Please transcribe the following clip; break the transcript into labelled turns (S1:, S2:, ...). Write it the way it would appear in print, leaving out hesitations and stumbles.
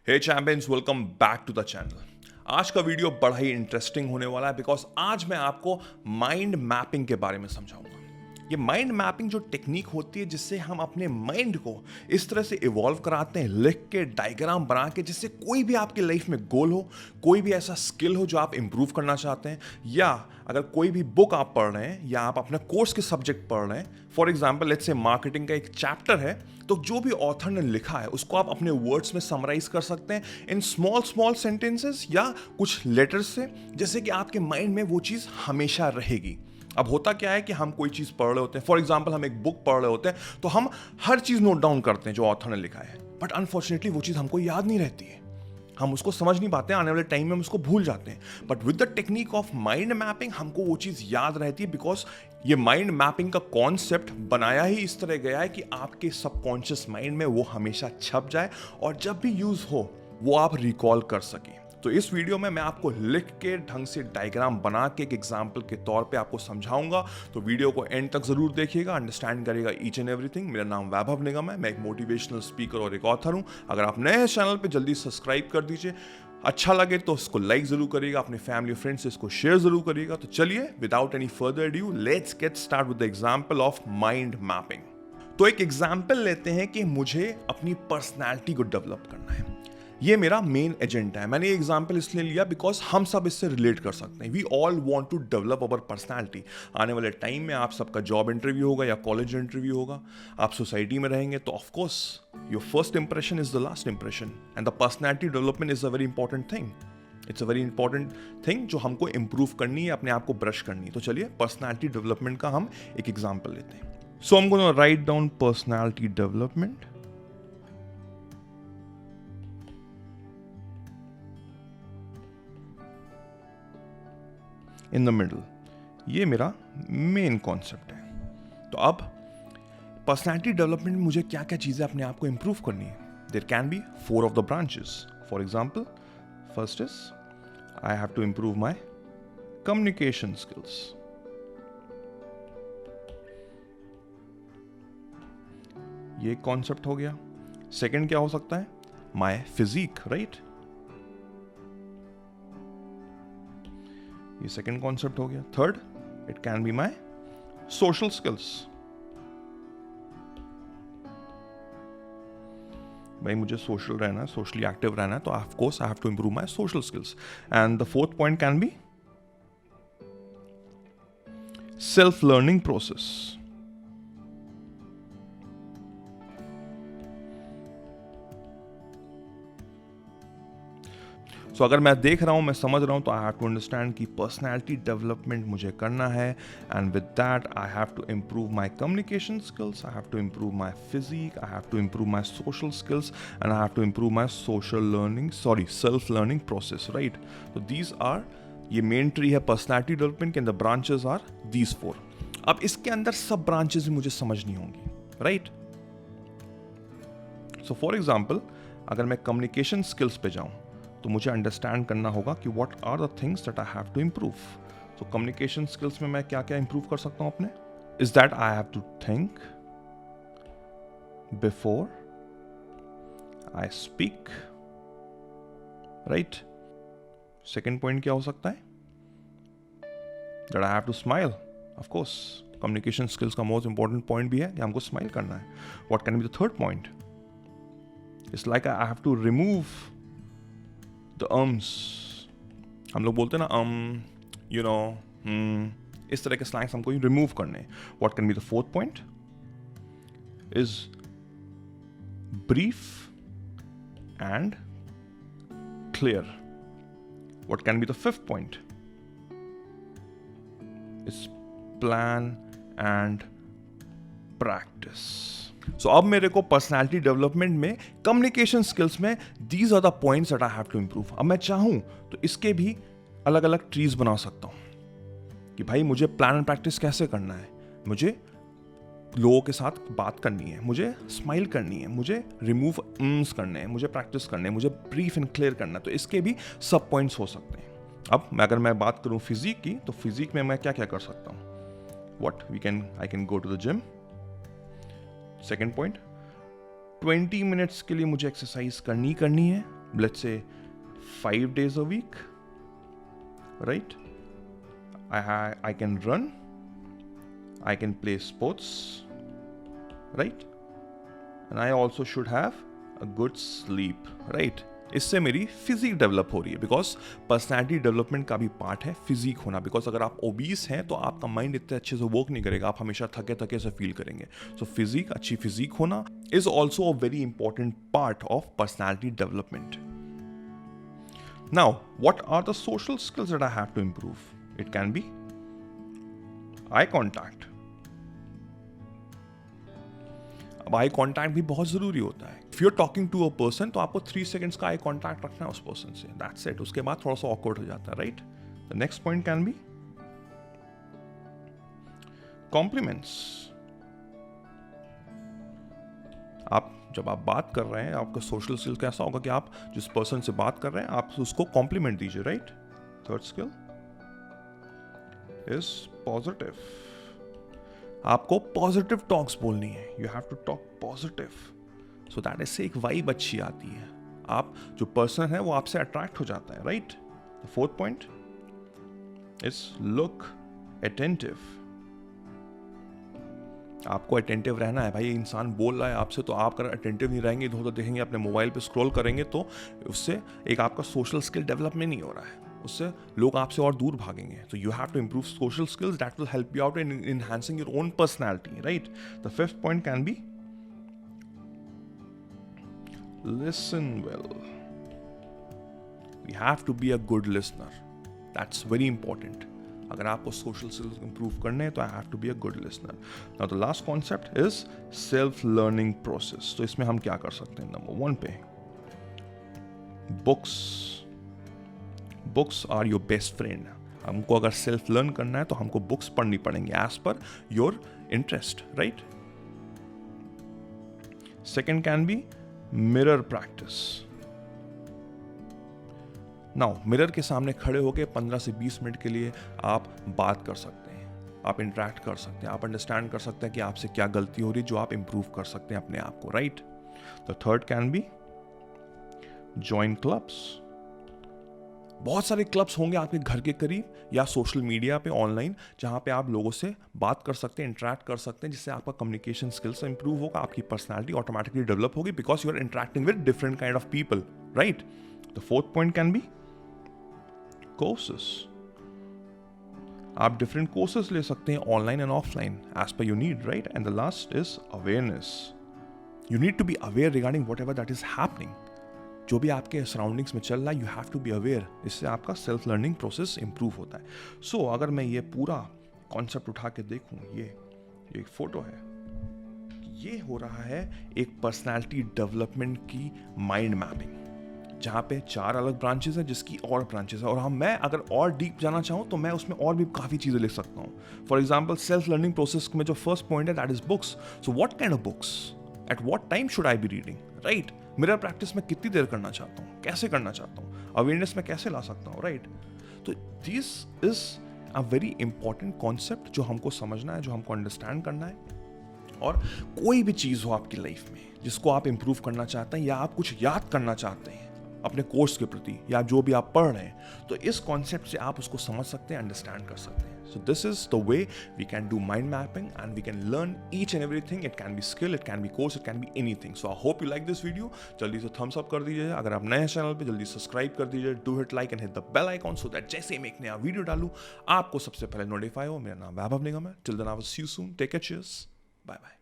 S1: Hey champions, welcome back to the channel. आज का video बड़ा ही इंटरेस्टिंग होने वाला है बिकॉज आज मैं आपको माइंड मैपिंग के बारे में समझाऊंगा। ये माइंड मैपिंग जो टेक्निक होती है जिससे हम अपने माइंड को इस तरह से इवॉल्व कराते हैं, लिख के डायग्राम बना के, जिससे कोई भी आपकी लाइफ में गोल हो, कोई भी ऐसा स्किल हो जो आप इंप्रूव करना चाहते हैं, या अगर कोई भी बुक आप पढ़ रहे हैं या आप अपने कोर्स के सब्जेक्ट पढ़ रहे हैं। For example let's say marketing का एक चैप्टर है, तो जो भी ऑथर ने लिखा है उसको आप अपने वर्ड्स में समराइज कर सकते हैं इन स्मॉल स्मॉल सेंटेंसेस या कुछ लेटर्स से, जैसे कि आपके माइंड में वो चीज़ हमेशा रहेगी। अब होता क्या है कि हम कोई चीज़ पढ़ रहे होते हैं, फॉर एग्जाम्पल हम एक बुक पढ़ रहे होते हैं, तो हम हर चीज़ नोट डाउन करते हैं जो ऑथर ने लिखा है, बट अनफॉर्चुनेटली वो चीज़ हमको याद नहीं रहती है, हम उसको समझ नहीं पाते हैं, आने वाले टाइम में हम उसको भूल जाते हैं। But with the technique of mind mapping हमको वो चीज़ याद रहती है, बिकॉज ये माइंड मैपिंग का कॉन्सेप्ट बनाया ही इस तरह गया है कि आपके सबकॉन्शियस माइंड में वो हमेशा छप जाए और जब भी यूज़ हो वो आप रिकॉल कर सकें। तो इस वीडियो में मैं आपको लिख के ढंग से डायग्राम बना के एक एग्जाम्पल के तौर पे आपको समझाऊंगा, तो वीडियो को एंड तक जरूर देखिएगा, अंडरस्टैंड करिएगा ईच एंड एवरीथिंग। मेरा नाम वैभव निगम है, मैं एक मोटिवेशनल स्पीकर और एक ऑथर हूं। अगर आप नए हैं चैनल पे जल्दी सब्सक्राइब कर दीजिए, अच्छा लगे तो इसको लाइक जरूर करिएगा, अपने फैमिली फ्रेंड्स से इसको शेयर जरूर करिएगा। तो चलिए without any further due let's get start with the example of mind mapping. तो एक एग्जाम्पल लेते हैं कि मुझे अपनी पर्सनैलिटी को डेवलप करना है, ये मेरा मेन एजेंडा है। मैंने ये एग्जाम्पल इसलिए लिया बिकॉज हम सब इससे रिलेट कर सकते हैं। We all want to develop our personality. आने वाले टाइम में आप सबका जॉब इंटरव्यू होगा या कॉलेज इंटरव्यू होगा, आप सोसाइटी में रहेंगे, तो of course your first impression is the last impression and the personality development is a very important thing. It's a very important thing जो हमको इंप्रूव करनी है, अपने आप को ब्रश करनी है। तो चलिए पर्सनैलिटी डेवलपमेंट का हम एक एग्जाम्पल लेते हैं। So I am gonna write down personality development in the middle. ये मेरा मेन कॉन्सेप्ट है। तो अब पर्सनैलिटी डेवलपमेंट में मुझे क्या क्या चीज़ें अपने आप को इंप्रूव करनी है। There can be 4 of the branches. For example first is I have to improve my communication skills. ये कॉन्सेप्ट हो गया। सेकेंड क्या हो सकता है? My physique, right. ये सेकेंड कॉन्सेप्ट हो गया। Third, it can be my social skills. भाई मुझे सोशल रहना है, सोशली एक्टिव रहना है, तो of course I have to improve my social skills. And the fourth point can be self learning process. So अगर मैं देख रहा हूँ, मैं समझ रहा हूँ, तो आई हैव टू अंडरस्टैंड कि पर्सनैलिटी डेवलपमेंट मुझे करना है, and with that I have to improve my communication skills, I have to improve my physique, I have to improve my social skills, and I have to improve my self learning process, right. तो these are, ये main tree है personality development के, the branches are these 4। अब इसके अंदर सब branches मुझे समझनी होंगी, राइट। सो फॉर एग्जाम्पल अगर मैं कम्युनिकेशन स्किल्स पे जाऊँ तो मुझे अंडरस्टैंड करना होगा कि what are the things that I have to improve. तो कम्युनिकेशन स्किल्स में मैं क्या क्या इंप्रूव कर सकता हूं अपने? Is that I have to think before I speak, right. Second point क्या हो सकता है? That I have to smile. Of course communication skills का मोस्ट इंपॉर्टेंट पॉइंट भी है कि हमको स्माइल करना है। What can be the third point? It's like I have to remove the हम लोग बोलते हैं ना, यू नो, इस तरह के स्लैंग्स हमको रिमूव करने। What can be the fourth point? Is brief and clear. What can be the fifth point? Is plan and practice. So अब मेरे को पर्सनैलिटी डेवलपमेंट में, कम्युनिकेशन स्किल्स में, these are the points that I have to improve. अब मैं चाहूं तो इसके भी अलग अलग ट्रीज बना सकता हूं कि भाई मुझे प्लान एंड प्रैक्टिस कैसे करना है, मुझे लोगों के साथ बात करनी है, मुझे स्माइल करनी है, मुझे रिमूव करने हैं, मुझे प्रैक्टिस करने हैं, मुझे ब्रीफ एंड क्लियर करना है। तो इसके भी सब पॉइंट्स हो सकते हैं। अब अगर मैं बात करूं फिजिक की, तो फिजिक में मैं क्या क्या कर सकता हूं? I can go to the gym. Second point, 20 minutes के लिए मुझे एक्सरसाइज करनी है, let's say 5 days a week, right? I can run, I can play sports, right? And I also should have a good sleep, right? इससे मेरी physique develop हो रही है, बिकॉज पर्सनैलिटी डेवलपमेंट का भी पार्ट है फिजिक होना, बिकॉज अगर आप ओबीस हैं तो आपका माइंड इतने अच्छे से वर्क नहीं करेगा, आप हमेशा थके थके से फील करेंगे. सो फिजिक, अच्छी फिजिक होना is also a very important part of personality development. Now what are the social skills that I have to improve? It can be eye contact. अब आई कॉन्टैक्ट भी बहुत जरूरी होता है. If you are talking to a person तो आपको 3 seconds का eye contact रखना है उस पर्सन से, दैट्स इट. उसके बाद थोड़ा सा ऑकवर्ड हो जाता है, right? The next point can be compliments. आप जब आप बात कर रहे हैं, आपका सोशल स्किल कैसा होगा कि आप जिस पर्सन से बात कर रहे हैं आप उसको कॉम्प्लीमेंट दीजिए, right? Third skill is positive. आपको पॉजिटिव टॉक्स बोलनी है. You have to talk positive so that इससे एक वाइब अच्छी आती है. आप जो पर्सन है वो आपसे अट्रैक्ट हो जाता है, right? The fourth point is look attentive. आपको अटेंटिव रहना है. भाई ये इंसान बोल रहा है आपसे, तो आप अगर अटेंटिव नहीं रहेंगे, इधर उधर देखेंगे, अपने मोबाइल पे स्क्रॉल करेंगे, तो उससे एक आपका सोशल स्किल डेवलपमेंट नहीं हो रहा है. उससे लोग आपसे और दूर भागेंगे. तो you have to improve social skills that will help you out in enhancing your own personality, right? The fifth point can be listen well. We have to be a good listener. That's very important. अगर आपको social skills improve करने हैं तो I have to be a good listener. Now the last concept is self-learning process. तो इसमें हम क्या कर सकते हैं? Number 1 पे books. Books are your best friend. हमको अगर self learn करना है तो हमको books पढ़नी पड़ेंगी as per your interest, right? Second can be mirror practice. Now mirror के सामने खड़े होकर 15 से 20 मिनट के लिए आप बात कर सकते हैं, आप इंटरेक्ट कर सकते हैं, आप अंडरस्टैंड कर सकते हैं कि आपसे क्या गलती हो रही है जो आप इंप्रूव कर सकते हैं अपने आप को, right? The third can be join clubs. बहुत सारे क्लब्स होंगे आपके घर के करीब या सोशल मीडिया पे ऑनलाइन, जहाँ पे आप लोगों से बात कर सकते हैं, इंटरेक्ट कर सकते हैं, जिससे आपका कम्युनिकेशन स्किल्स इंप्रूव होगा, आपकी पर्सनालिटी ऑटोमेटिकली डेवलप होगी, because you are interacting with different kind of people, right? The fourth point can be courses. आप डिफरेंट कोर्सेस ले सकते हैं online and offline as per you need, right? And the last is awareness. You need to be aware regarding whatever that is happening. जो भी आपके surroundings में चल रहा है, you have to be aware. इससे आपका सेल्फ लर्निंग प्रोसेस इंप्रूव होता है. सो अगर मैं ये पूरा कॉन्सेप्ट उठा के देखूं, ये एक फोटो है, ये हो रहा है एक पर्सनालिटी डेवलपमेंट की माइंड मैपिंग, जहाँ पे 4 अलग ब्रांचेस हैं, जिसकी और ब्रांचेस है. और मैं अगर और डीप जाना चाहूँ तो मैं उसमें और भी काफ़ी चीज़ें लिख सकता हूँ. For example self learning process में जो फर्स्ट पॉइंट है that is books. So what kind of books, at what time should I be reading, right? Mirror practice में कितनी देर करना चाहता हूँ, कैसे करना चाहता हूँ, अवेयरनेस में कैसे ला सकता हूँ, राइट? तो this is a very important concept जो हमको समझना है, जो हमको अंडरस्टैंड करना है. और कोई भी चीज़ हो आपकी लाइफ में जिसको आप इंप्रूव करना चाहते हैं, या आप कुछ याद करना चाहते हैं अपने कोर्स के प्रति, या जो भी आप पढ़ रहे हैं, तो इस कॉन्सेप्ट से आप उसको समझ सकते हैं, अंडरस्टैंड कर सकते हैं. So this is the way we can do mind mapping and we can learn each and everything. It can be skill, it can be course, it can be anything. So I hope you like this video. जल्दी से thumbs up कर दीजिए. अगर आप नए channel पे जल्दी subscribe कर दीजिए. Do hit like and hit the bell icon so that जैसे ही मैं एक नया वीडियो डालूं आपको सबसे पहले नोटिफाई हो. मेरा नाम वैभव निगम है. Till then I will see you soon. Take care. Cheers. Bye bye.